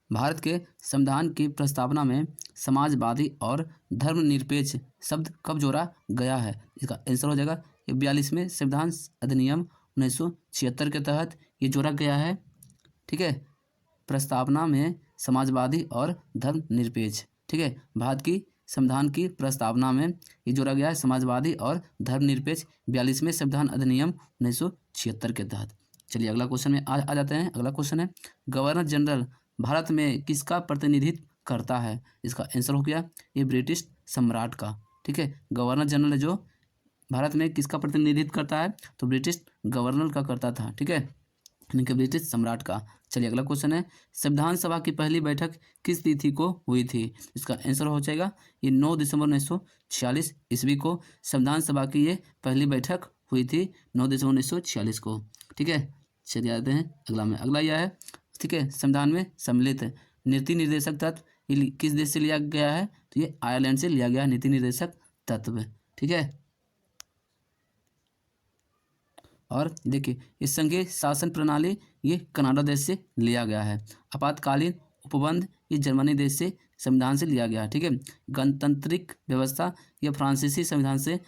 भारत के संविधान की प्रस्तावना में समाजवादी और धर्मनिरपेक्ष शब्द कब जोड़ा गया है? इसका आंसर हो जाएगा ये 42वें संविधान अधिनियम 1976 के तहत ये जोड़ा गया है। ठीक है, प्रस्तावना में समाजवादी और धर्मनिरपेक्ष। ठीक है, भारत की संविधान की प्रस्तावना में ये जोड़ा गया है समाजवादी और धर्मनिरपेक्ष 42वें संविधान अधिनियम 1976 के तहत। चलिए अगला क्वेश्चन में आ जाते हैं। अगला क्वेश्चन है, गवर्नर जनरल भारत में किसका प्रतिनिधित्व करता है? इसका आंसर हो गया ये ब्रिटिश सम्राट का। ठीक है, गवर्नर जनरल जो भारत में किसका प्रतिनिधित्व करता है? तो ब्रिटिश गवर्नर का करता था। ठीक है, यानी कि ब्रिटिश सम्राट का। चलिए अगला क्वेश्चन है, संविधान सभा की पहली बैठक किस तिथि को हुई थी? इसका आंसर हो जाएगा ये 9 दिसंबर 1946 ईस्वी को संविधान सभा की ये पहली बैठक हुई थी 9 दिसंबर 1946 को। ठीक है, चलिए आते हैं अगला में। अगला यह है, ठीक है, संविधान में सम्मिलित नीति निर्देशक तत्व ये किस देश से लिया गया है? तो ये आयरलैंड से लिया गया है नीति निर्देशक तत्व। ठीक है, और देखिए ये संघीय शासन प्रणाली ये कनाडा देश से लिया गया है। आपातकालीन उपबंध ये जर्मनी देश से संविधान से लिया गया है। ठीक है, गणतांत्रिक व्यवस्था ये फ्रांसीसी संविधान से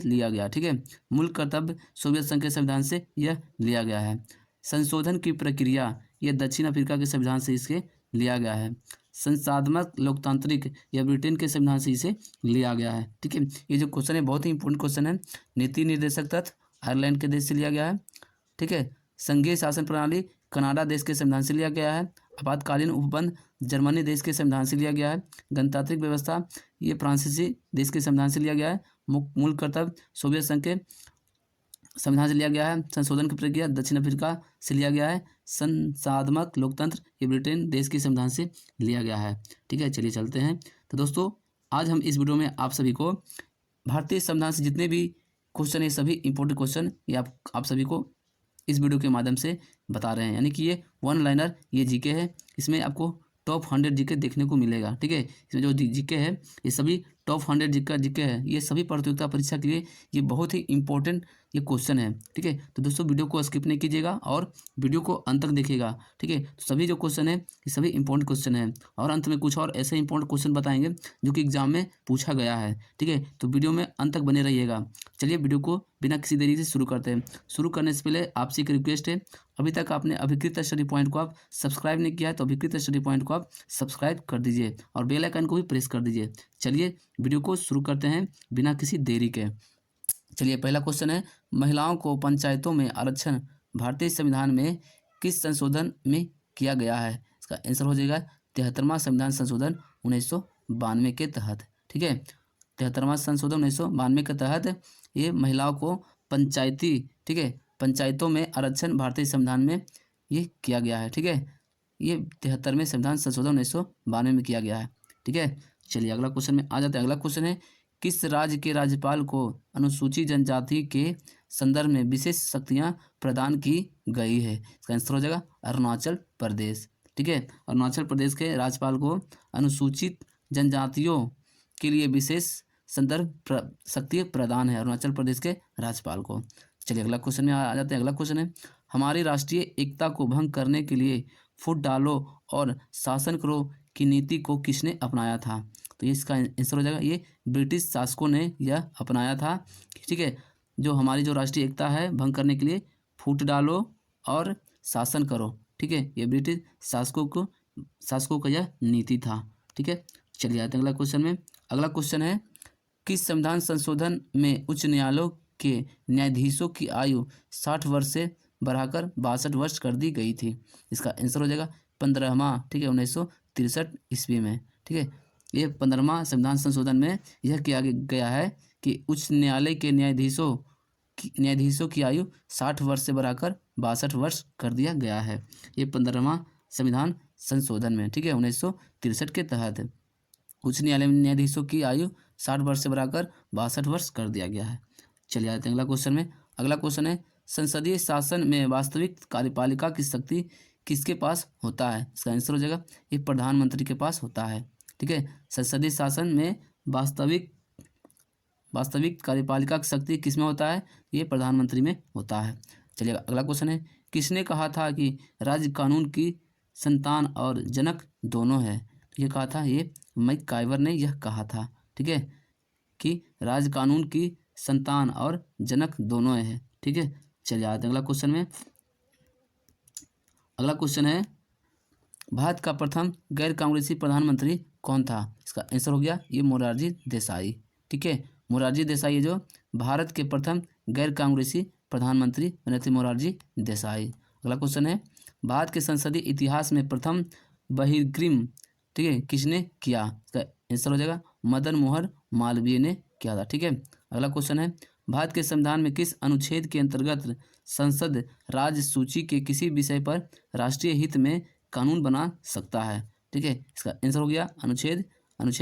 लिया गया। ठीक है, मूल कर्तव्य सोवियत संघ के संविधान से यह लिया गया है। संशोधन की प्रक्रिया ये दक्षिण अफ्रीका के संविधान से इसके लिया गया है। संसाधनात्मक लोकतांत्रिक या ब्रिटेन के संविधान से इसे लिया गया है। ठीक है, ये जो क्वेश्चन है बहुत ही इंपॉर्टेंट क्वेश्चन है। नीति निर्देशक तत्व आयरलैंड के देश से लिया गया है। ठीक है, संघीय शासन प्रणाली कनाडा देश के संविधान से लिया गया है। आपातकालीन उपबंध जर्मनी देश के संविधान से लिया गया है। गणतांत्रिक व्यवस्था ये फ्रांसीसी देश के संविधान से लिया गया है। मूल कर्तव्य सोवियत संघ के संविधान से लिया गया है। संशोधन की प्रक्रिया दक्षिण अफ्रीका से लिया गया है। संसाधनात्मक लोकतंत्र ये ब्रिटेन देश के संविधान से लिया गया है। ठीक है, चलिए चलते हैं। तो दोस्तों आज हम इस वीडियो में आप सभी को भारतीय संविधान से जितने भी क्वेश्चन है सभी इंपॉर्टेंट क्वेश्चन ये आप सभी को इस वीडियो के माध्यम से बता रहे हैं। यानी कि ये वन लाइनर ये जीके है, इसमें आपको टॉप 100 जीके देखने को मिलेगा। ठीक है, इसमें जो जीके है ये सभी टॉप 100 जीके है। ये सभी प्रतियोगिता परीक्षा के लिए ये बहुत ही इंपॉर्टेंट ये क्वेश्चन है। ठीक है, तो दोस्तों वीडियो को स्किप नहीं कीजिएगा और वीडियो को अंत तक देखिएगा। ठीक है, तो सभी जो क्वेश्चन है ये सभी इंपॉर्टेंट क्वेश्चन है और अंत में कुछ और ऐसे इंपॉर्टेंट क्वेश्चन बताएंगे जो कि एग्जाम में पूछा गया है। ठीक है, तो वीडियो में अंत तक बने रहिएगा। चलिए वीडियो को बिना किसी देरी से शुरू करते हैं। शुरू करने से पहले आपसे एक रिक्वेस्ट है, अभी तक आपने अभिकृत स्टडी पॉइंट को आप सब्सक्राइब नहीं किया है तो अभिकृत स्टडी पॉइंट को आप सब्सक्राइब कर दीजिए और बेल आइकन को भी प्रेस कर दीजिए। चलिए वीडियो को शुरू करते हैं बिना किसी देरी के। चलिए पहला क्वेश्चन है, महिलाओं को पंचायतों में आरक्षण भारतीय संविधान में किस संशोधन में किया गया है? इसका आंसर हो जाएगा 73वां संविधान संशोधन 1992 के तहत। ठीक है, 73वां संशोधन 1992 के तहत ये महिलाओं को पंचायतों में आरक्षण भारतीय संविधान में ये किया गया है। ठीक है, ये 73वें संविधान संशोधन 1992 में किया गया है। ठीक है, चलिए अगला क्वेश्चन में आ जाते हैं। अगला क्वेश्चन है, किस राज्य के राज्यपाल को अनुसूचित जनजाति के संदर्भ में विशेष शक्तियां प्रदान की गई है? इसका आंसर हो जाएगा अरुणाचल प्रदेश। ठीक है, अरुणाचल प्रदेश के राज्यपाल को अनुसूचित जनजातियों के लिए विशेष शक्ति प्रदान है अरुणाचल प्रदेश के राज्यपाल को। चलिए अगला क्वेश्चन में आ जाते हैं। अगला क्वेश्चन है, हमारी राष्ट्रीय एकता को भंग करने के लिए फूट डालो और शासन करो की नीति को किसने अपनाया था? तो इसका आंसर हो जाएगा ये ब्रिटिश शासकों ने यह अपनाया था। ठीक है, जो हमारी जो राष्ट्रीय एकता है भंग करने के लिए फूट डालो और शासन करो। ठीक है, ये ब्रिटिश शासकों का यह नीति था। ठीक है, चलिए आते हैं अगला क्वेश्चन में। अगला क्वेश्चन है, किस संविधान संशोधन में उच्च न्यायालयों के न्यायाधीशों की आयु 60 वर्ष से बढ़ाकर 62 वर्ष कर दी गई थी? इसका आंसर हो जाएगा 15वां, ठीक है, 1963 ईस्वी में। ठीक है, ये 15वां संविधान संशोधन में यह किया गया है कि उच्च न्यायालय के न्यायाधीशों की आयु 60 वर्ष से बढ़ाकर 62 वर्ष कर दिया गया है। ये 15वां संविधान संशोधन में। ठीक है, 1963 के तहत उच्च न्यायालय में न्यायाधीशों की आयु 60 वर्ष से बढ़ाकर 62 वर्ष कर दिया गया है। चलिए आते हैं अगला क्वेश्चन में। अगला क्वेश्चन है, संसदीय शासन में वास्तविक कार्यपालिका की शक्ति किसके पास होता है? इसका आंसर हो जाएगा ये प्रधानमंत्री के पास होता है। ठीक है, संसदीय शासन में वास्तविक कार्यपालिका की शक्ति किसमें होता है? ये प्रधानमंत्री में होता है। चलिए अगला क्वेश्चन है, किसने कहा था कि राज्य कानून की संतान और जनक दोनों है। तो ये कहा था, ये मैककाइवर ने यह कहा था, ठीक है, कि राज कानून की संतान और जनक दोनों है, ठीक है। चलिए आते हैं अगला क्वेश्चन में। अगला क्वेश्चन है, भारत का प्रथम गैर कांग्रेसी प्रधानमंत्री कौन था? इसका आंसर हो गया ये मोरारजी देसाई, ठीक है। मोरारजी देसाई है जो भारत के प्रथम गैर कांग्रेसी प्रधानमंत्री बने थे, मोरारजी देसाई। अगला क्वेश्चन है, भारत के संसदीय इतिहास में प्रथम बहिर्गमन, ठीक है, किसने किया? इसका आंसर हो जाएगा मदन मोहन मालवीय ने किया था, ठीक है। अगला क्वेश्चन है, भारत के संविधान में किस अनुच्छेद के अंतर्गत संसद राज्य सूची के किसी विषय पर राष्ट्रीय हित में कानून बना सकता है? ठीक है, इसका आंसर हो गया अनुच्छेद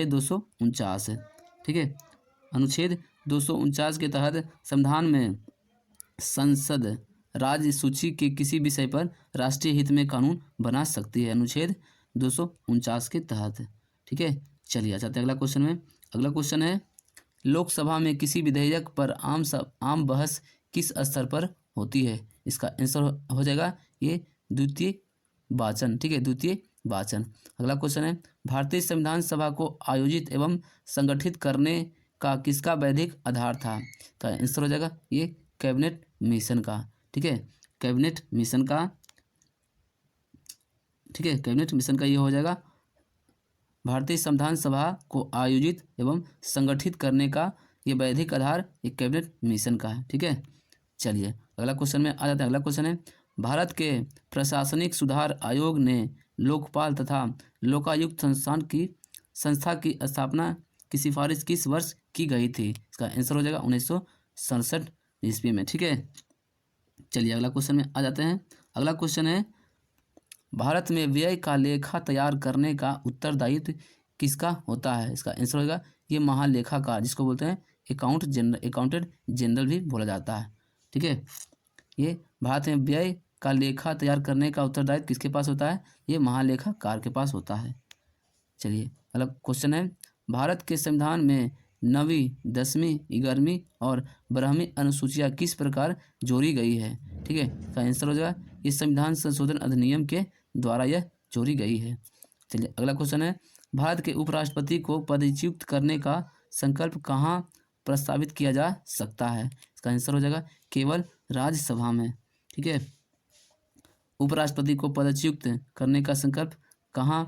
249, ठीक है। अनुच्छेद 249 के तहत संविधान में संसद राज्य सूची के किसी विषय पर राष्ट्रीय हित में कानून बना सकती है, अनुच्छेद 249 के तहत, ठीक है। चलिए आ जाते हैं अगला क्वेश्चन में। अगला क्वेश्चन है, लोकसभा में किसी विधेयक पर आम बहस किस स्तर पर होती है? इसका आंसर हो जाएगा ये द्वितीय वाचन, ठीक है, द्वितीय वाचन। अगला क्वेश्चन है, भारतीय संविधान सभा को आयोजित एवं संगठित करने का किसका वैधिक आधार था? तो आंसर हो जाएगा ये कैबिनेट मिशन का, ठीक है, कैबिनेट मिशन का, ठीक है, कैबिनेट मिशन का ये हो जाएगा भारतीय संविधान सभा को आयोजित एवं संगठित करने का ये वैधिक आधार एक कैबिनेट मिशन का है, ठीक है। चलिए अगला क्वेश्चन में आ जाते हैं। अगला क्वेश्चन है, भारत के प्रशासनिक सुधार आयोग ने लोकपाल तथा लोकायुक्त संस्था की स्थापना की सिफारिश किस वर्ष की गई थी? इसका आंसर हो जाएगा 1967 ईस्वी में, ठीक है। चलिए अगला क्वेश्चन में आ जाते हैं। अगला क्वेश्चन है, भारत में व्यय का लेखा तैयार करने का उत्तरदायित्व किसका होता है? इसका आंसर होगा ये महालेखाकार, जिसको बोलते हैं अकाउंटेंट जनरल भी बोला जाता है, ठीक है। ये भारत में व्यय का लेखा तैयार करने का उत्तरदायित्व किसके पास होता है? ये महालेखाकार के पास होता है। चलिए अगला क्वेश्चन है, भारत के संविधान में 9वीं, 10वीं, 11वीं और 12वीं अनुसूचियाँ किस प्रकार जोड़ी गई है? ठीक है, इसका आंसर हो जाएगा ये संविधान संशोधन अधिनियम के द्वारा यह जोड़ी गई है। चलिए अगला क्वेश्चन है, भारत के उपराष्ट्रपति को पदच्युत करने का संकल्प कहाँ प्रस्तावित किया जा सकता है? इसका आंसर हो जाएगा केवल राज्यसभा में, ठीक है। उपराष्ट्रपति को पदच्युत करने का संकल्प कहाँ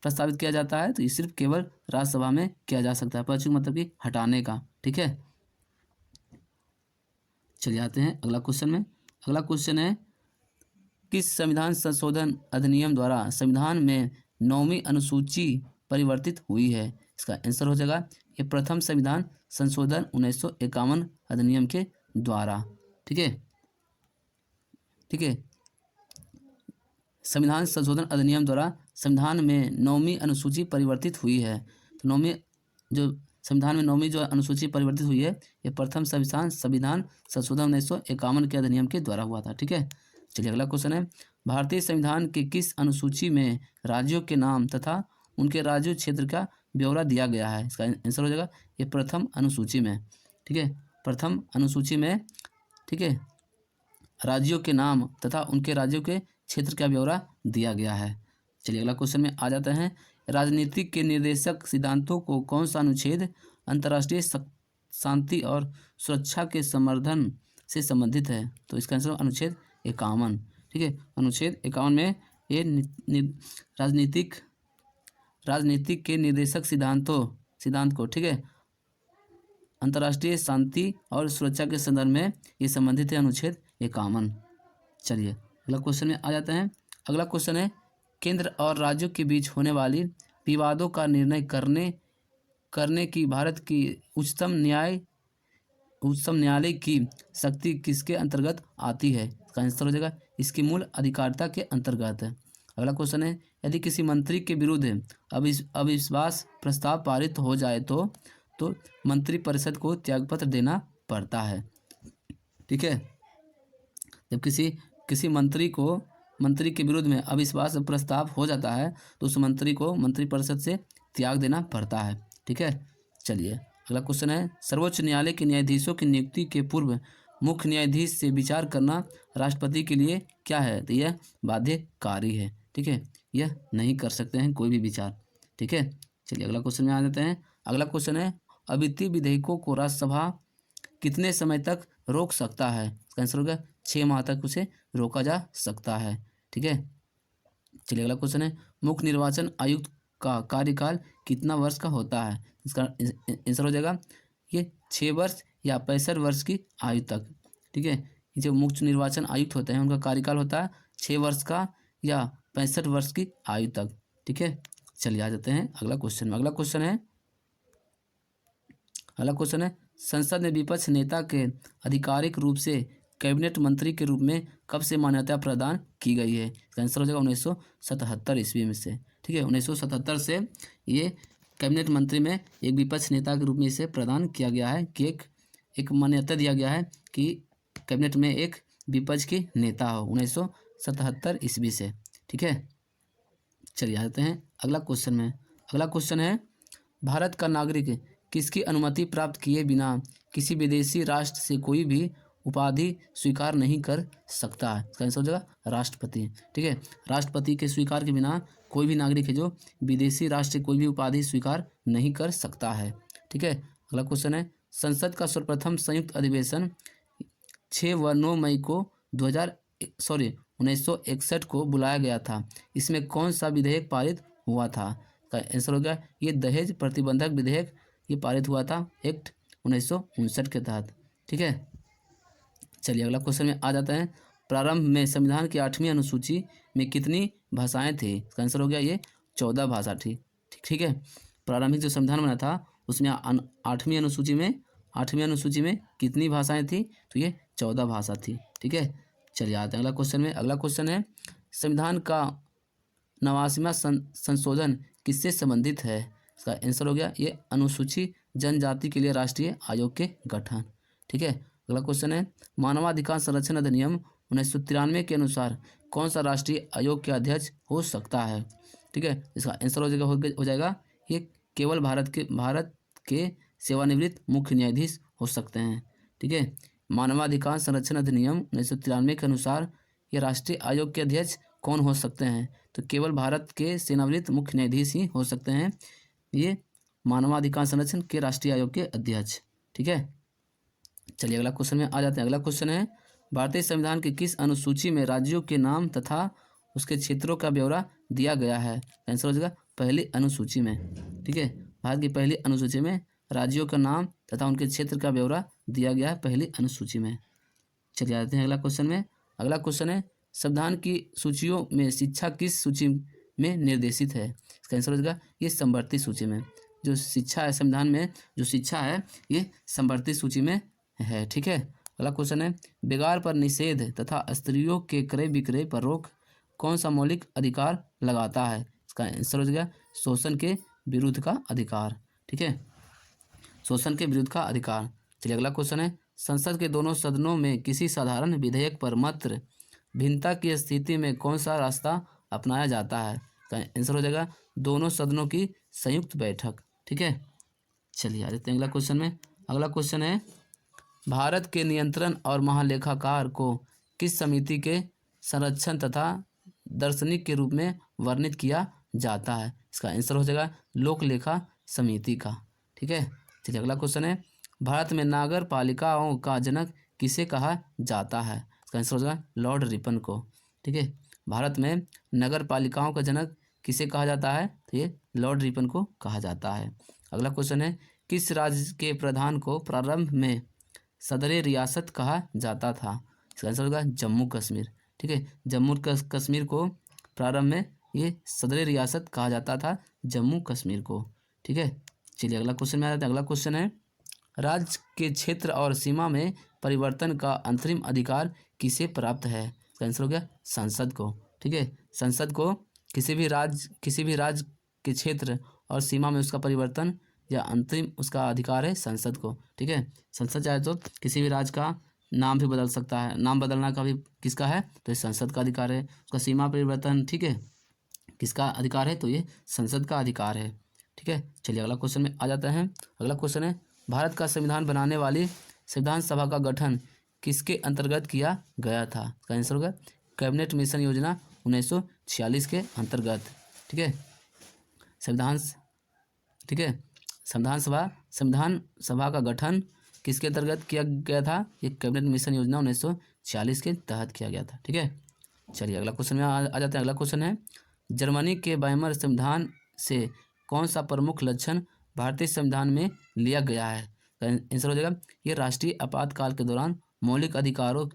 प्रस्तावित किया जाता है? तो ये सिर्फ केवल राज्यसभा में किया जा सकता है, पदच्युत मतलब कि हटाने का, ठीक है। चलिए आते हैं अगला क्वेश्चन में। अगला क्वेश्चन है, किस संविधान संशोधन अधिनियम द्वारा संविधान में 9वीं अनुसूची परिवर्तित हुई है? इसका आंसर हो जाएगा ये प्रथम संविधान संशोधन 1951 अधिनियम के द्वारा, ठीक है, ठीक है। संविधान संशोधन अधिनियम द्वारा संविधान में 9वीं अनुसूची परिवर्तित हुई है। तो संविधान में 9वीं जो अनुसूची परिवर्तित हुई है ये प्रथम संविधान संशोधन 1951 के अधिनियम के द्वारा हुआ था, ठीक है। चलिए अगला क्वेश्चन है, भारतीय संविधान के किस अनुसूची में राज्यों के नाम तथा उनके राज्य क्षेत्र का ब्यौरा दिया गया है? इसका आंसर हो जाएगा ये प्रथम अनुसूची में, ठीक है, प्रथम अनुसूची में, ठीक है, राज्यों के नाम तथा उनके राज्यों के क्षेत्र का ब्यौरा दिया गया है। चलिए अगला क्वेश्चन में आ जाते हैं, राजनीतिक के निर्देशक सिद्धांतों को कौन सा अनुच्छेद अंतर्राष्ट्रीय शांति और सुरक्षा के संवर्धन से संबंधित है? तो इसका आंसर अनुच्छेद 51, ठीक है। अनुच्छेद 51 में ये राजनीतिक के निर्देशक सिद्धांत को, ठीक है, अंतर्राष्ट्रीय शांति और सुरक्षा के संदर्भ में ये संबंधित है, अनुच्छेद 51। चलिए अगला क्वेश्चन में आ जाते हैं। अगला क्वेश्चन है, केंद्र और राज्यों के बीच होने वाली विवादों का निर्णय करने की भारत की उच्चतम न्यायालय की शक्ति किसके अंतर्गत आती है? इसका आंसर हो जाएगा इसकी मूल अधिकारिता के अंतर्गत है। अगला क्वेश्चन है, यदि किसी मंत्री के विरुद्ध अविश्वास प्रस्ताव पारित हो जाए तो मंत्रिपरिषद को त्यागपत्र देना पड़ता है, ठीक है। जब किसी मंत्री के विरुद्ध में अविश्वास प्रस्ताव हो जाता है तो उस मंत्री को मंत्रिपरिषद से त्याग देना पड़ता है, ठीक है। चलिए अगला क्वेश्चन है, सर्वोच्च न्यायालय के न्यायाधीशों की नियुक्ति के पूर्व मुख्य न्यायाधीश से विचार करना राष्ट्रपति के लिए क्या है? तो यह बाध्यकारी है, ठीक है, यह नहीं कर सकते हैं कोई भी विचार। ठीक है, चलिए अगला क्वेश्चन में आ जाते हैं। अगला क्वेश्चन है अवित्तीय विधेयकों को राज्यसभा कितने समय तक रोक सकता है? इसका आंसर होगा 6 माह तक उसे रोका जा सकता है। ठीक है, चलिए अगला क्वेश्चन है मुख्य निर्वाचन आयुक्त का कार्यकाल कितना वर्ष का होता है? इसका आंसर हो जाएगा ये 6 वर्ष या 65 वर्ष की आयु तक। ठीक है, ये जो मुख्य निर्वाचन आयुक्त होते हैं उनका कार्यकाल होता है 6 वर्ष का या 65 वर्ष की आयु तक। ठीक है, चलिए आ जाते हैं अगला क्वेश्चन में। अगला क्वेश्चन है संसद में विपक्ष नेता के आधिकारिक रूप से कैबिनेट मंत्री के रूप में कब से मान्यता प्रदान की गई है? इसका आंसर हो जाएगा 1977 ईस्वी में से। ठीक है, 1977 से ये कैबिनेट मंत्री में एक विपक्ष नेता के रूप में इसे प्रदान किया गया है कि एक मान्यता दिया गया है कि कैबिनेट में एक विपक्ष की नेता हो 1977 ईस्वी से। ठीक है, चलिए आते हैं अगला क्वेश्चन में। अगला क्वेश्चन है भारत का नागरिक किसकी अनुमति प्राप्त किए बिना किसी विदेशी राष्ट्र से कोई भी उपाधि स्वीकार नहीं कर सकता है? इसका आंसर हो जाएगा राष्ट्रपति। ठीक है, राष्ट्रपति के स्वीकार के बिना कोई भी नागरिक है जो विदेशी राष्ट्र से कोई भी उपाधि स्वीकार नहीं कर सकता है। ठीक है, अगला क्वेश्चन है संसद का सर्वप्रथम संयुक्त अधिवेशन 6 व 9 मई को 1961 को बुलाया गया था। इसमें कौन सा विधेयक पारित हुआ था? इसका आंसर हो गया ये दहेज प्रतिबंधक विधेयक ये पारित हुआ था एक्ट 1959 के तहत। ठीक है, चलिए अगला क्वेश्चन में आ जाता है प्रारंभ में संविधान की 8वीं अनुसूची में कितनी भाषाएं थी? इसका आंसर हो गया ये 14 भाषा थी। ठीक है, प्रारंभिक जो संविधान बना था उसमें 8वीं अनुसूची में कितनी भाषाएं थी? तो ये 14 भाषा थी। ठीक है, चलिए आते हैं अगला क्वेश्चन में। अगला क्वेश्चन है संविधान का 89वां संशोधन किससे संबंधित है? इसका आंसर हो गया ये अनुसूची जनजाति के लिए राष्ट्रीय आयोग के गठन। ठीक है, अगला क्वेश्चन है मानवाधिकार संरक्षण अधिनियम 1993 के अनुसार कौन सा राष्ट्रीय आयोग के अध्यक्ष हो सकता है? ठीक है, इसका आंसर हो जाएगा ये केवल भारत के सेवानिवृत्त मुख्य न्यायाधीश हो सकते हैं। ठीक है, मानवाधिकार संरक्षण अधिनियम 1993 के अनुसार ये राष्ट्रीय आयोग के अध्यक्ष कौन हो सकते हैं? तो केवल भारत के सेवानिवृत्त मुख्य न्यायाधीश ही हो सकते हैं ये मानवाधिकार संरक्षण के राष्ट्रीय आयोग के अध्यक्ष। ठीक है, चलिए अगला क्वेश्चन में आ जाते हैं। अगला क्वेश्चन है भारतीय संविधान की किस अनुसूची में राज्यों के नाम तथा उसके क्षेत्रों का ब्यौरा दिया गया है? आंसर हो जाएगा पहली अनुसूची में। ठीक है, भारत की पहली अनुसूची में राज्यों का नाम तथा उनके क्षेत्र का ब्यौरा दिया गया है पहली अनुसूची में। चलिए आते हैं अगला क्वेश्चन में। अगला क्वेश्चन है संविधान की सूचियों में शिक्षा किस सूची में निर्देशित है? इसका आंसर हो जाएगा ये समवर्ती सूची में। जो शिक्षा है संविधान में जो शिक्षा है ये समवर्ती सूची में है। ठीक है, अगला क्वेश्चन है बेगार पर निषेध तथा स्त्रियों के क्रय विक्रय पर रोक कौन सा मौलिक अधिकार लगाता है? इसका आंसर हो जाएगा शोषण के विरुद्ध का अधिकार। ठीक है, शोषण के विरुद्ध का अधिकार। चलिए अगला क्वेश्चन है संसद के दोनों सदनों में किसी साधारण विधेयक पर मत भिन्नता की स्थिति में कौन सा रास्ता अपनाया जाता है? इसका आंसर हो जाएगा दोनों सदनों की संयुक्त बैठक। ठीक है, चलिए आ जाते हैं अगला क्वेश्चन में। अगला क्वेश्चन है भारत के नियंत्रण और महालेखाकार को किस समिति के संरक्षण तथा दार्शनिक के रूप में वर्णित किया जाता है? इसका आंसर हो जाएगा लोक लेखा समिति का। ठीक है, चलिए अगला क्वेश्चन है भारत में नगर पालिकाओं का जनक किसे कहा जाता है? इसका आंसर हो जाएगा लॉर्ड रिपन को। ठीक है, भारत में नगर पालिकाओं का जनक किसे कहा जाता है? तो ये लॉर्ड रिपन को कहा जाता है। अगला क्वेश्चन है किस राज्य के प्रधान को प्रारंभ में सदरे रियासत कहा जाता था? इसका आंसर होगा जम्मू कश्मीर। ठीक है, जम्मू कश्मीर को प्रारंभ में ये सदरे रियासत कहा जाता था जम्मू कश्मीर को। ठीक है, चलिए अगला क्वेश्चन में आ जाता है। अगला क्वेश्चन है राज्य के क्षेत्र और सीमा में परिवर्तन का अंतरिम अधिकार किसे प्राप्त है? इसका आंसर हो गया संसद को। ठीक है, संसद को किसी भी राज्य के क्षेत्र और सीमा में उसका परिवर्तन या अंतरिम उसका अधिकार है संसद को। ठीक है, संसद चाहे तो किसी भी राज्य का नाम भी बदल सकता है, नाम बदलना का भी किसका है? तो ये संसद का अधिकार है। उसका सीमा परिवर्तन ठीक है किसका अधिकार है? तो ये संसद का अधिकार है। ठीक है, चलिए अगला क्वेश्चन में आ जाता है। अगला क्वेश्चन है भारत का संविधान बनाने वाली संविधान सभा का गठन किसके अंतर्गत किया गया था? इसका आंसर होगा कैबिनेट मिशन योजना 1946 के अंतर्गत। ठीक है, संविधान, ठीक है, संविधान सभा का गठन किसके अंतर्गत किया गया था? ये कैबिनेट मिशन योजना 1946 के तहत किया गया था। ठीक है, चलिए अगला क्वेश्चन में आ जाते हैं। अगला क्वेश्चन है, जर्मनी के वाइमर संविधान से कौन सा प्रमुख लक्षण भारतीय संविधान में लिया गया है? आंसर हो जाएगा ये राष्ट्रीय आपातकाल के दौरान मौलिक अधिकारों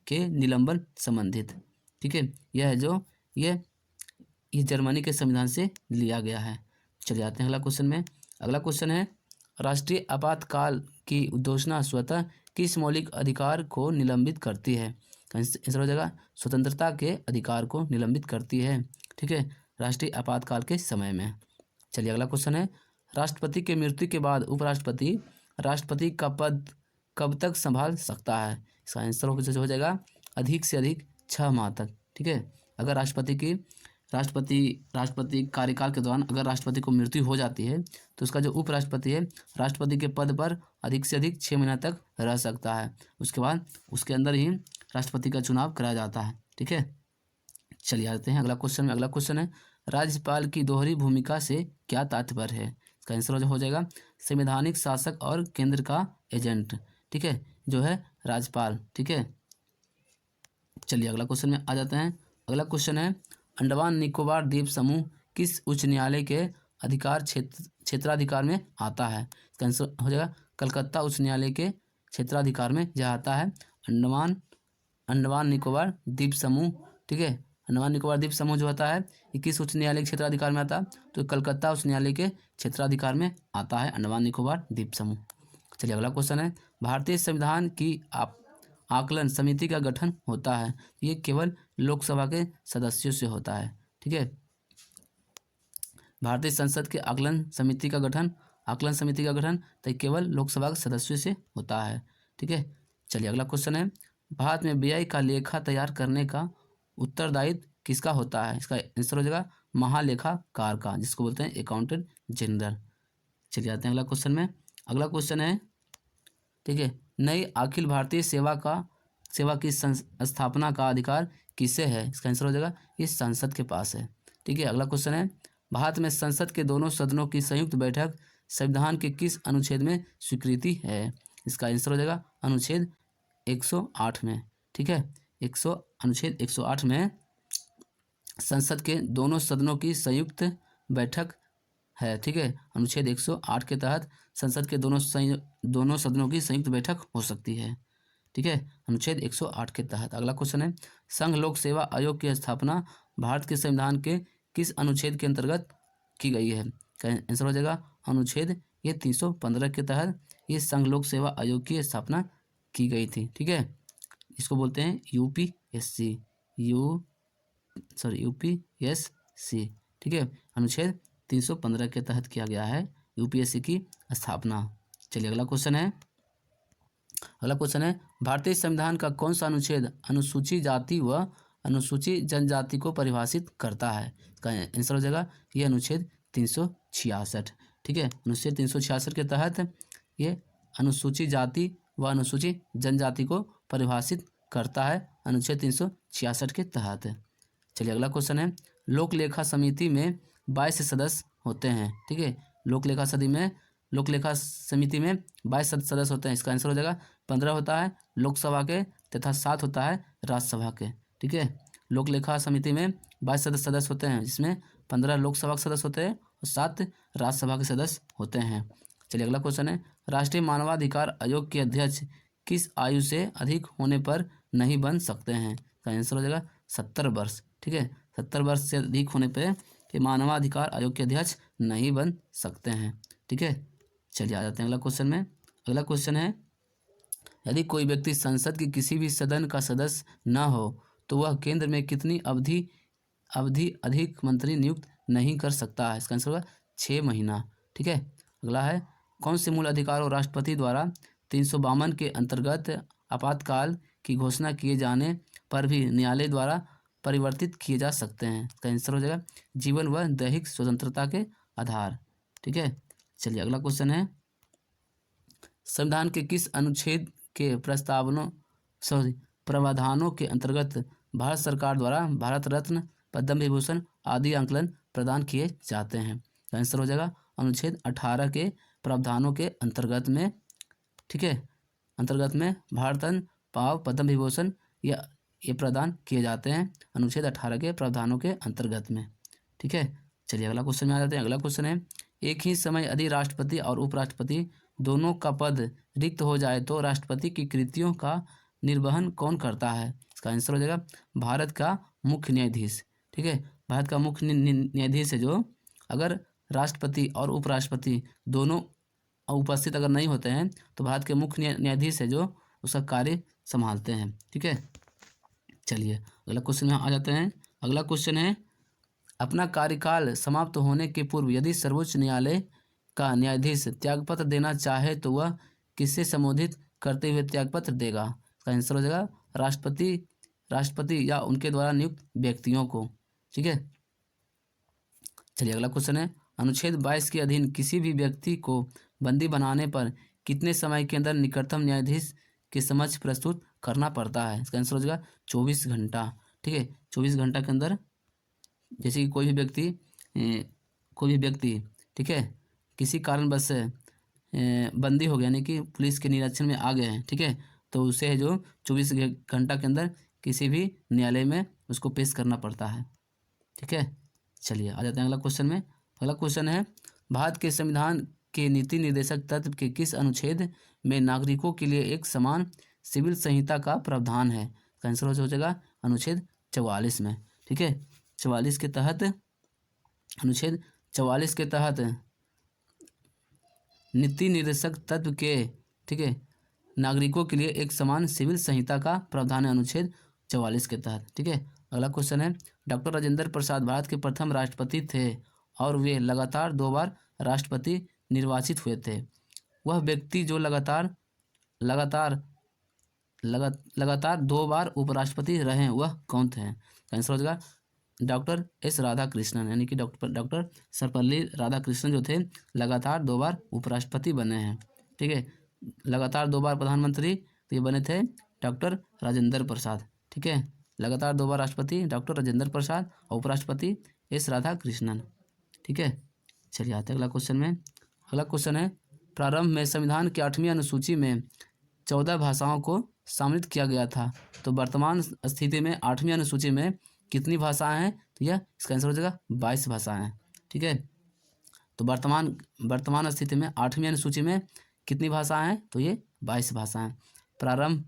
के निलंबन संबंधित। ठीक है, यह है जो ये जर्मनी के संविधान से लिया गया है। चलिए आते हैं अगला क्वेश्चन में। अगला क्वेश्चन है, राष्ट्रीय आपातकाल की घोषणा स्वतः किस मौलिक अधिकार को निलंबित करती है? आंसर हो जाएगा स्वतंत्रता के अधिकार को निलंबित करती है। ठीक है, राष्ट्रीय आपातकाल के समय में। चलिए अगला क्वेश्चन है, राष्ट्रपति के मृत्यु के बाद उपराष्ट्रपति राष्ट्रपति का पद कब तक संभाल सकता है? इसका आंसर हो जाएगा अधिक से अधिक 6 माह तक। ठीक है, अगर राष्ट्रपति कार्यकाल के दौरान अगर राष्ट्रपति को मृत्यु हो जाती है तो उसका जो उपराष्ट्रपति है राष्ट्रपति के पद पर अधिक से अधिक 6 महीना तक रह सकता है। उसके बाद उसके अंदर ही राष्ट्रपति का चुनाव कराया जाता है। ठीक है, चलिए आते हैं अगला क्वेश्चन में। अगला क्वेश्चन है, राज्यपाल की दोहरी भूमिका से क्या तात्पर्य है? इसका आंसर हो जाएगा संवैधानिक शासक और केंद्र का एजेंट। ठीक है, जो है राज्यपाल। ठीक है, चलिए अगला क्वेश्चन में आ जाते हैं। अगला क्वेश्चन है, अंडमान निकोबार द्वीप समूह किस उच्च न्यायालय के अधिकार क्षेत्राधिकार में आता है? इसका आंसर हो जाएगा कलकत्ता उच्च न्यायालय के क्षेत्राधिकार में यह आता है। अंडमान निकोबार द्वीप समूह। ठीक है, अंडमान निकोबार द्वीप समूह जो होता है ये किस उच्च न्यायालय के क्षेत्राधिकार में आता है? तो कलकत्ता उच्च न्यायालय के क्षेत्राधिकार में आता है अंडमान निकोबार द्वीप समूह। चलिए अगला क्वेश्चन है, भारतीय संविधान की आकलन समिति का गठन होता है, ये केवल लोकसभा के सदस्यों से होता है। ठीक है, भारतीय संसद के आकलन समिति का गठन तो केवल लोकसभा के सदस्यों से होता है। ठीक है, चलिए अगला क्वेश्चन है, भारत में व्यय का लेखा तैयार करने का उत्तरदायित्व किसका होता है? इसका आंसर हो जाएगा महालेखाकार का, जिसको बोलते हैं अकाउंटेंट जनरल। चलिए आते हैं अगला क्वेश्चन में। अगला क्वेश्चन है, ठीक है, नई अखिल भारतीय सेवा की स्थापना का अधिकार किसे है? इसका आंसर हो जाएगा ये संसद के पास है। ठीक है, अगला क्वेश्चन है, भारत में संसद के दोनों सदनों की संयुक्त बैठक संविधान के किस अनुच्छेद में स्वीकृति है? इसका आंसर हो जाएगा अनुच्छेद 108 में। ठीक है, अनुच्छेद 108 में संसद के दोनों सदनों की संयुक्त बैठक है। ठीक है, अनुच्छेद 108 के तहत संसद के दोनों सदनों की संयुक्त बैठक हो सकती है। ठीक है, अनुच्छेद 108 के तहत। अगला क्वेश्चन है, संघ लोक सेवा आयोग की स्थापना भारत के संविधान के किस अनुच्छेद के अंतर्गत की गई है? आंसर हो जाएगा अनुच्छेद 315 के तहत ये संघ लोक सेवा आयोग की स्थापना की गई थी। ठीक है, इसको बोलते हैं यूपीएससी। ठीक है, अनुच्छेद 315 के तहत किया गया है यूपीएससी की स्थापना। चलिए अगला क्वेश्चन है, भारतीय संविधान का कौन सा अनुच्छेद अनुसूचित जाति व अनुसूचित जनजाति को परिभाषित करता है? इसका आंसर हो जाएगा ये अनुच्छेद 366। ठीक है, अनुच्छेद 366 के तहत ये अनुसूचित जाति व अनुसूचित जनजाति को परिभाषित करता है अनुच्छेद 366 के तहत। चलिए अगला क्वेश्चन है, लोक लेखा समिति में 22 सदस्य होते हैं। ठीक है, लोक लेखा समिति में 22 सदस्य होते हैं। इसका आंसर हो जाएगा 15 होता है लोकसभा के तथा 7 होता है राज्यसभा के। ठीक है, लोक लेखा समिति में 22 सदस्य होते हैं, जिसमें 15 लोकसभा के सदस्य होते हैं और 7 राज्यसभा के सदस्य होते हैं। चलिए अगला क्वेश्चन है, राष्ट्रीय मानवाधिकार आयोग के अध्यक्ष किस आयु से अधिक होने पर नहीं बन सकते हैं? इसका आंसर हो जाएगा 70 वर्ष। ठीक है, 70 वर्ष से अधिक होने पर मानवाधिकार आयोग के अध्यक्ष नहीं बन सकते हैं। ठीक है, चलिए आ जाते हैं अगला क्वेश्चन में। अगला क्वेश्चन है, यदि कोई व्यक्ति संसद के किसी भी सदन का सदस्य न हो तो वह केंद्र में कितनी अवधि अधिक मंत्री नियुक्त नहीं कर सकता है? इसका आंसर होगा 6 महीना। ठीक है, अगला है, कौन से मूल अधिकारों राष्ट्रपति द्वारा 352 के अंतर्गत आपातकाल की घोषणा किए जाने पर भी न्यायालय द्वारा परिवर्तित किए जा सकते हैं? इसका आंसर हो जाएगा जीवन व दैहिक स्वतंत्रता के आधार। ठीक है, चलिए अगला क्वेश्चन है, संविधान के किस अनुच्छेद के प्रावधानों के अंतर्गत भारत सरकार द्वारा भारत रत्न पद्म विभूषण आदि आंकलन प्रदान किए जाते हैं। तो आंसर हो जाएगा अनुच्छेद 18 के प्रावधानों के अंतर्गत में, ठीक है, अंतर्गत में भारत रत्न, पाव, पद्म विभूषण ये प्रदान किए जाते हैं अनुच्छेद 18 के प्रावधानों के अंतर्गत में, ठीक है। चलिए अगला क्वेश्चन में आ जाते हैं। अगला क्वेश्चन है, एक ही समय यदि राष्ट्रपति और उपराष्ट्रपति दोनों का पद रिक्त हो जाए तो राष्ट्रपति की कृतियों का निर्वहन कौन करता है? इसका आंसर हो जाएगा भारत का मुख्य न्यायाधीश, ठीक है। भारत का मुख्य न्यायाधीश है जो, अगर राष्ट्रपति और उपराष्ट्रपति दोनों उपस्थित अगर नहीं होते हैं तो भारत के मुख्य न्यायाधीश है जो उसका कार्य संभालते हैं, ठीक है। चलिए अगला क्वेश्चन में आ जाते हैं। अगला क्वेश्चन है, अपना कार्यकाल समाप्त होने के पूर्व यदि सर्वोच्च न्यायालय का न्यायाधीश त्यागपत्र देना चाहे तो वह किससे संबोधित करते हुए त्यागपत्र देगा? इसका आंसर हो जाएगा राष्ट्रपति या उनके द्वारा नियुक्त व्यक्तियों को, ठीक है। चलिए अगला क्वेश्चन है, अनुच्छेद 22 के अधीन किसी भी व्यक्ति को बंदी बनाने पर कितने समय के अंदर निकटतम न्यायाधीश के समक्ष प्रस्तुत करना पड़ता है? इसका आंसर हो जाएगा 24 घंटा, ठीक है। 24 घंटा के अंदर, जैसे कि कोई भी व्यक्ति ठीक है किसी कारणवश से बंदी हो गया, यानी कि पुलिस के निरीक्षण में आ गए हैं, ठीक है, तो उसे है जो 24 घंटा के अंदर किसी भी न्यायालय में उसको पेश करना पड़ता है, ठीक है। चलिए आ जाते हैं अगला क्वेश्चन में। अगला क्वेश्चन है, भारत के संविधान के नीति निर्देशक तत्व के किस अनुच्छेद में नागरिकों के लिए एक समान सिविल संहिता का प्रावधान है? आंसर हो जाएगा अनुच्छेद 44 में, ठीक है। 44 के तहत, अनुच्छेद 44 के तहत नीति निर्देशक तत्व के, ठीक है, नागरिकों के लिए एक समान सिविल संहिता का प्रावधान है अनुच्छेद 44 के तहत, ठीक है। अगला क्वेश्चन है, डॉक्टर राजेंद्र प्रसाद भारत के प्रथम राष्ट्रपति थे और वे लगातार 2 बार राष्ट्रपति निर्वाचित हुए थे। वह व्यक्ति जो लगातार 2 बार उपराष्ट्रपति रहे वह कौन थे? आंसर हो जाएगा डॉक्टर एस राधाकृष्णन, यानी कि डॉक्टर सर्वपल्ली राधाकृष्णन जो थे लगातार 2 बार उपराष्ट्रपति बने हैं, ठीक है। लगातार 2 बार प्रधानमंत्री तो ये बने थे डॉक्टर राजेंद्र प्रसाद, ठीक है। लगातार 2 बार राष्ट्रपति डॉक्टर राजेंद्र प्रसाद और उपराष्ट्रपति एस राधाकृष्णन, ठीक है। चलिए आते हैं अगला क्वेश्चन में। अगला क्वेश्चन है, प्रारंभ में संविधान की 8वीं अनुसूची में 14 भाषाओं को सम्मिलित किया गया था, तो वर्तमान स्थिति में 8वीं अनुसूची में कितनी भाषाएं हैं? तो यह इसका आंसर हो जाएगा 22 भाषाएं हैं, ठीक है। तो वर्तमान स्थिति में 8वीं अनुसूची में कितनी भाषाएं हैं? तो ये 22 भाषाएं। प्रारंभ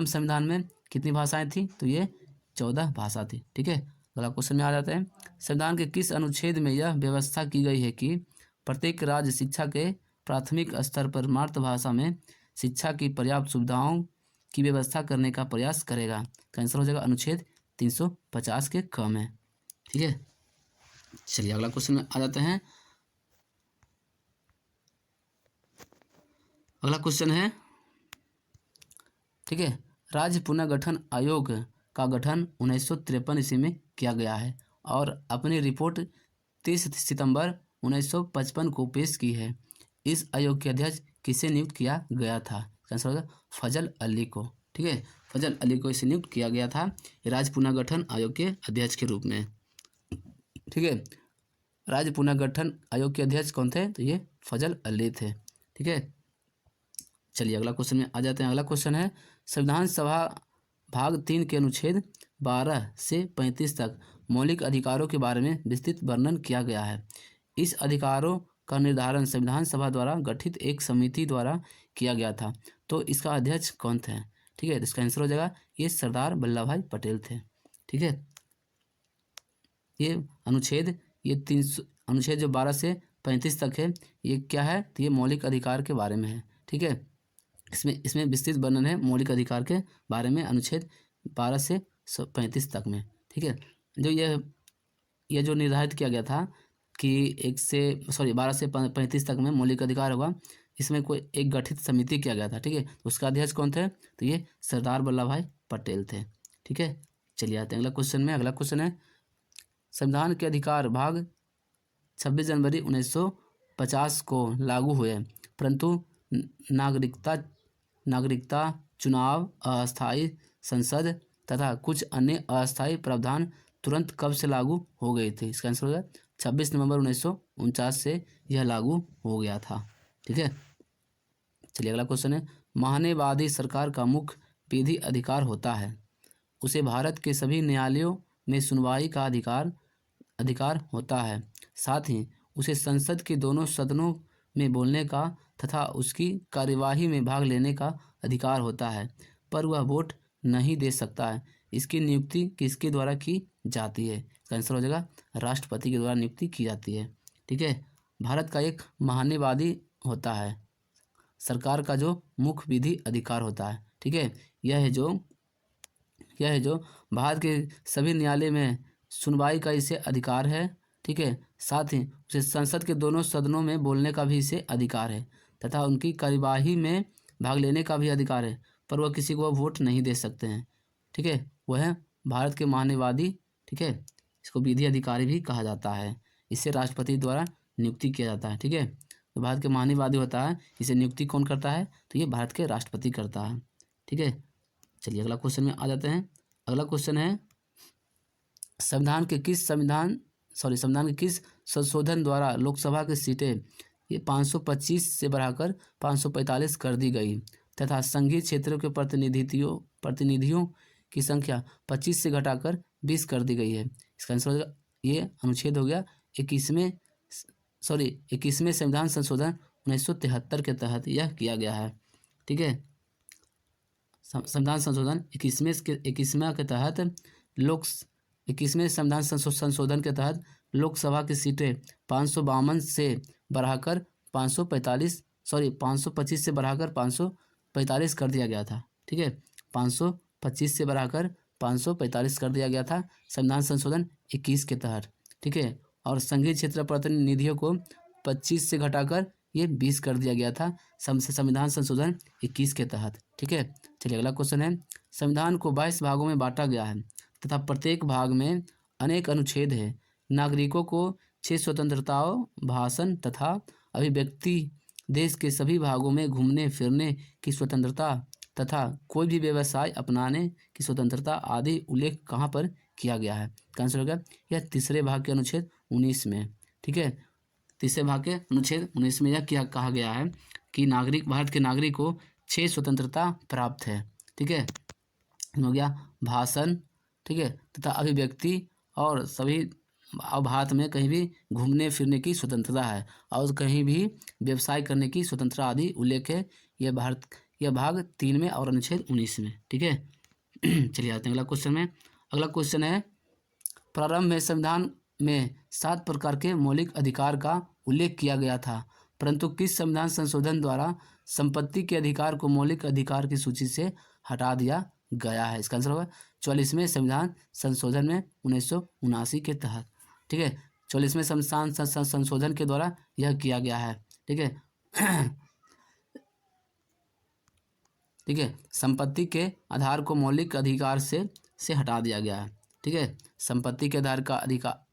संविधान में कितनी भाषाएं थी? तो ये 14 भाषा थी, ठीक है। अगला क्वेश्चन में आ जाते हैं, संविधान के किस अनुच्छेद में यह व्यवस्था की गई है कि प्रत्येक राज्य शिक्षा के प्राथमिक स्तर पर मातृभाषा में शिक्षा की पर्याप्त सुविधाओं की व्यवस्था करने का प्रयास करेगा? तो आंसर हो जाएगा अनुच्छेद 350 के क में, ठीक है। चलिए अगला क्वेश्चन में आ जाते हैं। अगला क्वेश्चन है, ठीक है, राज्य पुनर्गठन आयोग का गठन 1953 ईस्वी में किया गया है और अपनी रिपोर्ट 30 सितंबर 1955 को पेश की है। इस आयोग के अध्यक्ष किसे नियुक्त किया गया था? आंसर होगा फजल अली को, ठीक है। फजल अली को इसे नियुक्त किया गया था राज्य पुनर्गठन आयोग के अध्यक्ष के रूप में, ठीक है। राज्य पुनर्गठन आयोग के अध्यक्ष कौन थे? तो ये फजल अली थे, ठीक है। चलिए अगला क्वेश्चन में आ जाते हैं। अगला क्वेश्चन है, संविधान सभा भाग 3 के अनुच्छेद 12 से 35 तक मौलिक अधिकारों के बारे में विस्तृत वर्णन किया गया है। इस अधिकारों का निर्धारण संविधान सभा द्वारा गठित एक समिति द्वारा किया गया था, तो इसका अध्यक्ष कौन थे? ठीक है, इसका आंसर हो जाएगा ये सरदार वल्लभ भाई पटेल थे, ठीक है। ये अनुच्छेद अनुच्छेद जो 12 से 35 तक है ये क्या है? तो ये मौलिक अधिकार के बारे में है, ठीक है। इसमें विस्तृत वर्णन है मौलिक अधिकार के बारे में अनुच्छेद 12 से 35 तक में, ठीक है। जो ये जो निर्धारित किया गया था कि 12 से 35 तक में मौलिक अधिकार होगा, इसमें कोई एक गठित समिति किया गया था, ठीक है। उसका अध्यक्ष कौन थे? तो ये सरदार वल्लभ भाई पटेल थे, ठीक है। चलिए आते हैं अगला क्वेश्चन में। अगला क्वेश्चन है, संविधान के अधिकार भाग 26 जनवरी 1950 को लागू हुए, परंतु नागरिकता चुनाव, अस्थायी संसद तथा कुछ अन्य अस्थायी प्रावधान तुरंत कब से लागू हो गई थी? इसका आंसर होगा 26 नवंबर 1949 से यह लागू हो गया था। ठीक है, चलिए अगला क्वेश्चन है, महान्यवादी सरकार का मुख्य विधि अधिकार होता है। उसे भारत के सभी न्यायालयों में सुनवाई का अधिकार होता है। साथ ही उसे संसद के दोनों सदनों में बोलने का तथा उसकी कार्यवाही में भाग लेने का अधिकार होता है, पर वह वोट नहीं दे सकता है। इसकी नियुक्ति किसके द्वारा की जाती है? इसका आंसर हो जाएगा राष्ट्रपति के द्वारा नियुक्ति की जाती है। ठीक है, भारत का एक महान्यवादी होता है, सरकार का जो मुख्य विधि अधिकार होता है। ठीक है, यह है जो भारत के सभी न्यायालय में सुनवाई का इसे अधिकार है। ठीक है, साथ ही उसे संसद के दोनों सदनों में बोलने का भी इसे अधिकार है तथा उनकी कार्यवाही में भाग लेने का भी अधिकार है, पर वह किसी को वोट नहीं दे सकते हैं। ठीक है, वह है भारत के महान्यवादी। ठीक है, इसको विधि अधिकारी भी कहा जाता है। इसे राष्ट्रपति द्वारा नियुक्ति किया जाता है। ठीक है, तो भारत के महान्यवादी होता है, इसे नियुक्ति कौन करता है? तो ये भारत के राष्ट्रपति करता है। ठीक है, चलिए अगला क्वेश्चन में आ जाते हैं। अगला क्वेश्चन है, संविधान के किस संशोधन द्वारा लोकसभा की सीटें ये 525 से बढ़ाकर 545 कर दी गई तथा संघीय क्षेत्रों के प्रतिनिधियों की संख्या 25 से घटाकर 20 कर दी गई है? इसका आंसर हो जाएगा, ये अनुच्छेद हो गया 21वें संविधान संशोधन 1973 के तहत यह किया गया है। ठीक है, संविधान संशोधन 21वें के तहत 21वें संविधान संशोधन के तहत लोकसभा की सीटें 552 से बढ़ाकर 525 से बढ़ाकर 545 कर दिया गया था। ठीक है, 525 से बढ़ाकर 545 कर दिया गया था संविधान संशोधन 21 के तहत। ठीक है, और संघीय क्षेत्र प्रतिनिधियों को 25 से घटाकर ये 20 कर दिया गया था संविधान संशोधन 21 के तहत। ठीक है, चलिए अगला क्वेश्चन है, संविधान को 22 भागों में बांटा गया है तथा प्रत्येक भाग में अनेक अनुच्छेद है। नागरिकों को 6 स्वतंत्रताओं, भाषण तथा अभिव्यक्ति, देश के सभी भागों में घूमने फिरने की स्वतंत्रता तथा कोई भी व्यवसाय अपनाने की स्वतंत्रता आदि उल्लेख कहाँ पर किया गया है? आंसर होगा यह तीसरे भाग के अनुच्छेद 19 में। ठीक है, तीसरे भाग के अनुच्छेद 19 में यह क्या कहा गया है कि भारत के नागरिक को 6 स्वतंत्रता प्राप्त है। ठीक है, हो गया भाषण, ठीक है, तथा अभिव्यक्ति और सभी भारत में कहीं भी घूमने फिरने की स्वतंत्रता है और कहीं भी व्यवसाय करने की स्वतंत्रता आदि उल्लेख है। यह भाग 3 में और अनुच्छेद 19 में। ठीक है, चलिए आते हैं अगला क्वेश्चन में। अगला क्वेश्चन है, प्रारंभ में संविधान में 7 प्रकार के मौलिक अधिकार का उल्लेख किया गया था, परंतु किस संविधान संशोधन द्वारा संपत्ति के अधिकार को मौलिक अधिकार की सूची से हटा दिया गया है? इसका आंसर होगा 44वें संविधान संशोधन में 1979 के तहत। ठीक है, 44वें संविधान संशोधन के द्वारा यह किया गया है। ठीक है, ठीक है, संपत्ति के आधार को मौलिक अधिकार से हटा दिया गया है। ठीक है, संपत्ति के आधार का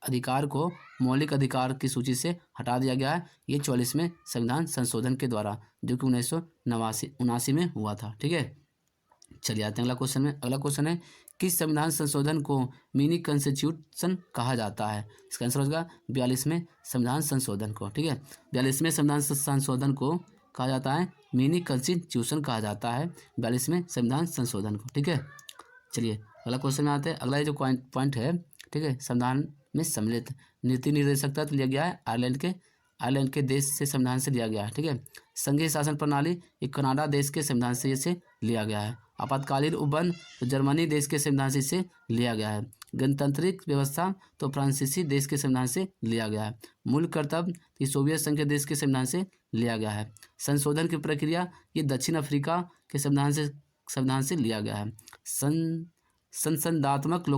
अधिकार को मौलिक अधिकार की सूची से हटा दिया गया है। ये 44वें संविधान संशोधन के द्वारा, जो कि 1979 में हुआ था। ठीक है, चलिए आते हैं अगला क्वेश्चन में। अगला क्वेश्चन है, किस संविधान संशोधन को मिनी कॉन्स्टिट्यूशन कहा जाता है? इसका आंसर होगा 42वें संविधान संशोधन को। ठीक है, 42वें संविधान संशोधन को कहा जाता है मिनी कॉन्स्टिट्यूशन कहा जाता है 42वें संविधान संशोधन को। ठीक है, चलिए अगला क्वेश्चन में आते हैं। अगला जो पॉइंट है, ठीक है, संविधान में सम्मिलित नीति निर्देशकता लिया गया है आयरलैंड के देश से संविधान से लिया गया है। ठीक है, संघीय शासन प्रणाली ये कनाडा देश के संविधान से इसे लिया गया है। आपातकालीन उपबंध तो जर्मनी देश के संविधान से इसे लिया गया है। गणतांत्रिक व्यवस्था तो फ्रांसीसी देश के संविधान से लिया गया है। मूल कर्तव्य ये सोवियत संघ के देश के संविधान से लिया गया है। संशोधन की प्रक्रिया ये दक्षिण अफ्रीका के संविधान से लिया गया है। संसदात्मक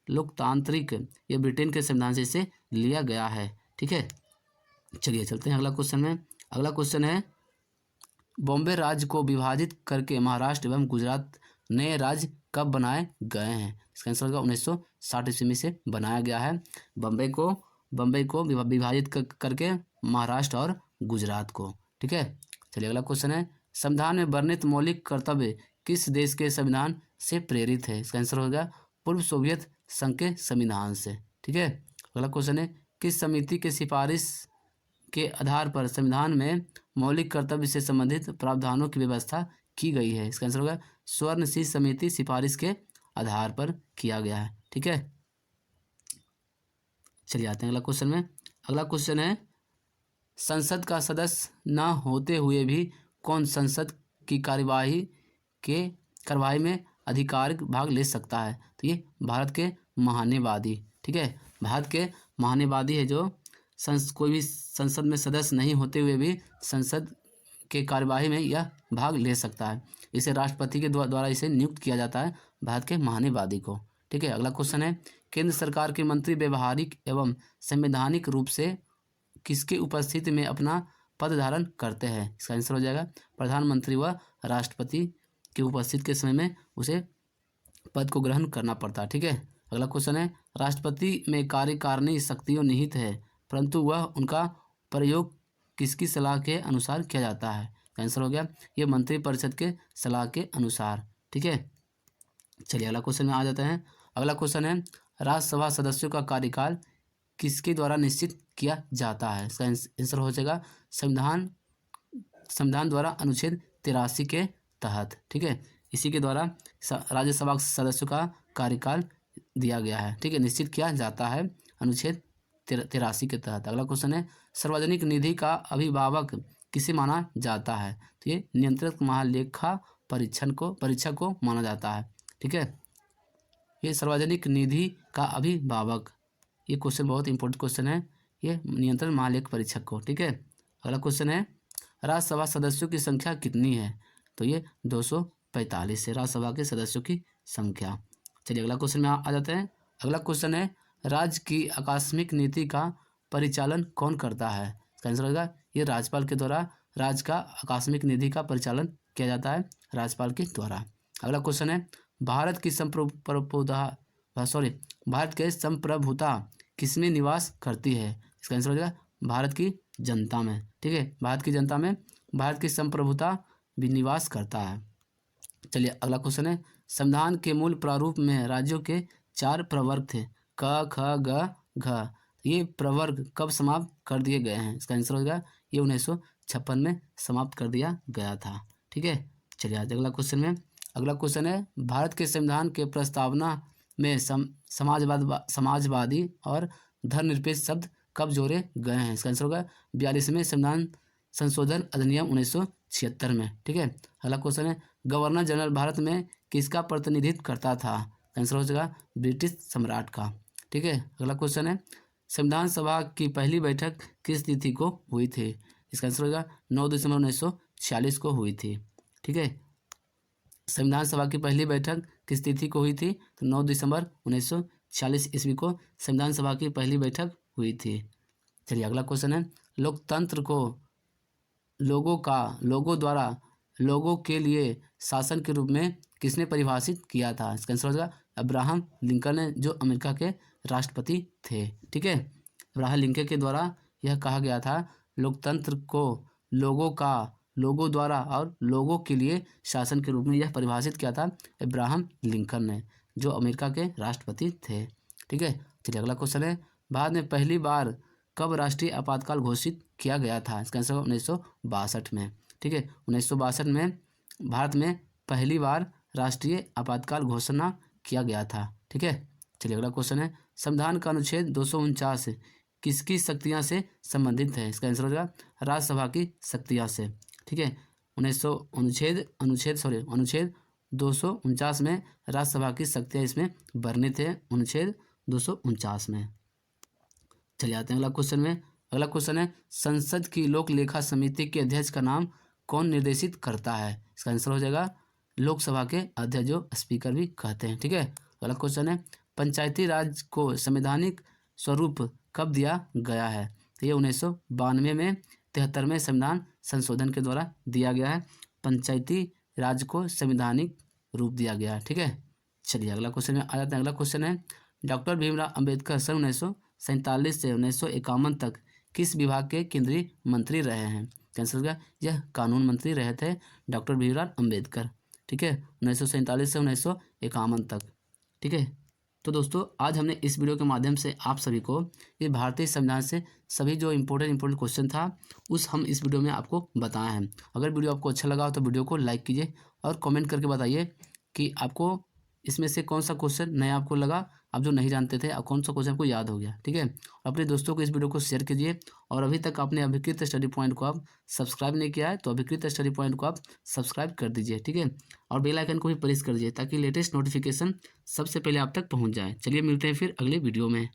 लोकतांत्रिक ये ब्रिटेन के संविधान से इसे लिया गया है। ठीक है, चलिए चलते हैं अगला क्वेश्चन में। अगला क्वेश्चन है, बॉम्बे राज्य को विभाजित करके महाराष्ट्र एवं गुजरात नए राज्य कब बनाए गए हैं? इसका आंसर होगा 1960 ईस्वी में से बनाया गया है बॉम्बे को विभाजित करके महाराष्ट्र और गुजरात को। ठीक है, चलिए अगला क्वेश्चन है, संविधान में वर्णित मौलिक कर्तव्य किस देश के संविधान से प्रेरित है? इसका आंसर होगा पूर्व सोवियत संघ के संविधान से। ठीक है, अगला क्वेश्चन है किस समिति के सिफारिश के आधार पर संविधान में मौलिक कर्तव्य से संबंधित प्रावधानों की व्यवस्था की गई है? इसका आंसर होगा स्वर्ण शीर्ष समिति सिफारिश के आधार पर किया गया है। ठीक है, चलिए आते हैं अगला क्वेश्चन में। अगला क्वेश्चन है संसद का सदस्य न होते हुए भी कौन संसद की कार्यवाही में आधिकारिक भाग ले सकता है? तो ये भारत के महान्यवादी। ठीक है, भारत के महान्यवादी है जो कोई भी संसद में सदस्य नहीं होते हुए भी संसद के कार्यवाही में यह भाग ले सकता है। इसे राष्ट्रपति के द्वारा इसे नियुक्त किया जाता है, भारत के महान्यवादी को। ठीक है, अगला क्वेश्चन है केंद्र सरकार के मंत्री व्यवहारिक एवं संवैधानिक रूप से किसके उपस्थिति में अपना पद धारण करते हैं? इसका आंसर हो जाएगा प्रधानमंत्री व राष्ट्रपति की उपस्थिति के समय में उसे पद को ग्रहण करना पड़ता है। ठीक है, अगला क्वेश्चन है राष्ट्रपति में कार्यकारिणी शक्तियों निहित है परंतु वह उनका प्रयोग किसकी सलाह के अनुसार किया जाता है? आंसर हो गया ये मंत्रिपरिषद के सलाह के अनुसार। ठीक है, चलिए अगला क्वेश्चन में आ जाते हैं। अगला क्वेश्चन है राज्यसभा सदस्यों का कार्यकाल किसके द्वारा निश्चित किया जाता है? इसका आंसर हो जाएगा संविधान द्वारा अनुच्छेद 83 के तहत। ठीक है, इसी के द्वारा राज्यसभा सदस्यों का कार्यकाल दिया गया है। ठीक है, निश्चित किया जाता है अनुच्छेद 83 के तहत। अगला क्वेश्चन है सार्वजनिक निधि का अभिभावक किसे माना जाता है? तो ये नियंत्रक महालेखा परीक्षक को माना जाता है। ठीक है, ये सार्वजनिक निधि का अभिभावक, ये क्वेश्चन बहुत इंपॉर्टेंट क्वेश्चन है, ये नियंत्रण महालेखा परीक्षक को। ठीक है, अगला क्वेश्चन है राज्यसभा सदस्यों की संख्या कितनी है? तो ये 245 है राज्यसभा के सदस्यों की संख्या। चलिए अगला क्वेश्चन में आ जाते हैं। अगला क्वेश्चन है राज्य की आकस्मिक नीति का परिचालन कौन करता है? इसका आंसर होगा ये राज्यपाल के द्वारा राज्य का आकस्मिक निधि का परिचालन किया जाता है राज्यपाल के द्वारा। अगला क्वेश्चन है भारत की भारत के संप्रभुता किसमें निवास करती है? इसका आंसर हो जाएगा भारत की जनता में। ठीक है, भारत की जनता में भारत की संप्रभुता भी निवास करता है। चलिए अगला क्वेश्चन है संविधान के मूल प्रारूप में राज्यों के 4 प्रवर्ग थे क ख ग घ, ये प्रवर्ग कब समाप्त कर दिए गए हैं? इसका आंसर होगा ये 1956 में समाप्त कर दिया गया था। ठीक है, चलिए आज अगला क्वेश्चन में। अगला क्वेश्चन है भारत के संविधान के प्रस्तावना में समाजवादी और धर्मनिरपेक्ष शब्द कब जोड़े गए हैं? इसका आंसर होगा 42वें संविधान संशोधन अधिनियम 1976 में। ठीक है, अगला क्वेश्चन है गवर्नर जनरल भारत में किसका प्रतिनिधित्व करता था? आंसर हो जाएगा ब्रिटिश सम्राट का। ठीक है, अगला क्वेश्चन है संविधान सभा की पहली बैठक किस तिथि को हुई थी? इसका आंसर होगा 9 दिसंबर 1946 को हुई थी। ठीक है, संविधान सभा की पहली बैठक किस तिथि को हुई थी? तो 9 दिसंबर 1946 ईस्वी को संविधान सभा की पहली बैठक हुई थी। चलिए अगला क्वेश्चन है लोकतंत्र को लोगों द्वारा लोगों के लिए शासन के रूप में किसने परिभाषित किया था? इसका आंसर होगा अब्राहम लिंकन ने, जो अमेरिका के राष्ट्रपति थे। ठीक है, अब्राहम लिंकन के द्वारा यह कहा गया था लोकतंत्र को लोगों द्वारा और लोगों के लिए शासन के रूप में यह परिभाषित किया था अब्राहम लिंकन ने, जो अमेरिका के राष्ट्रपति थे। ठीक है, चलिए अगला क्वेश्चन है भारत में पहली बार कब राष्ट्रीय आपातकाल घोषित किया गया था? इसका आंसर 1962 में। ठीक है, 1962 में भारत में पहली बार राष्ट्रीय आपातकाल घोषणा किया गया था। ठीक है, चलिए अगला क्वेश्चन है संविधान का अनुच्छेद 249 किसकी शक्तियां से संबंधित है? इसका आंसर होगा राज्यसभा की शक्तियां से। ठीक है, अनुच्छेद 249 में राज्यसभा की शक्तियां इसमें वर्णित है, अनुच्छेद 249 में। चलिए आते हैं अगला क्वेश्चन में। अगला क्वेश्चन है संसद की लोक लेखा समिति के अध्यक्ष का नाम कौन निर्देशित करता है? इसका आंसर हो जाएगा लोकसभा के अध्यक्ष, जो स्पीकर भी कहते हैं। ठीक है, अगला क्वेश्चन है पंचायती राज को संवैधानिक स्वरूप कब दिया गया है? तो ये 1992 में 73वें संविधान संशोधन के द्वारा दिया गया है, पंचायती राज को संवैधानिक रूप दिया गया है। ठीक है, चलिए अगला क्वेश्चन में आ जाते हैं। अगला क्वेश्चन है डॉक्टर भीमराव अंबेडकर सन 1947 से 1951 तक किस विभाग के केंद्रीय मंत्री रहे हैं? आंसर होगा यह कानून मंत्री रहे थे डॉक्टर भीमराव अंबेडकर। ठीक है, 1947 से 1951 तक। ठीक है, तो तो दोस्तों आज हमने इस वीडियो के माध्यम से आप सभी को ये भारतीय संविधान से सभी जो इम्पोर्टेंट क्वेश्चन था उस हम इस वीडियो में आपको बताए हैं। अगर वीडियो आपको अच्छा लगा हो तो वीडियो को लाइक कीजिए और कमेंट करके बताइए कि आपको इसमें से कौन सा क्वेश्चन नया आपको लगा, आप जो नहीं जानते थे, कौन सा क्वेश्चन आपको याद हो गया। ठीक है, अपने दोस्तों को इस वीडियो को शेयर कीजिए और अभी तक आपने अभिकृत स्टडी पॉइंट को आप सब्सक्राइब नहीं किया है तो अभिकृत स्टडी पॉइंट को आप सब्सक्राइब कर दीजिए। ठीक है, और बेल आइकन को भी प्रेस कर दीजिए ताकि लेटेस्ट नोटिफिकेशन सबसे पहले आप तक पहुंच जाए। चलिए मिलते हैं फिर अगले वीडियो में।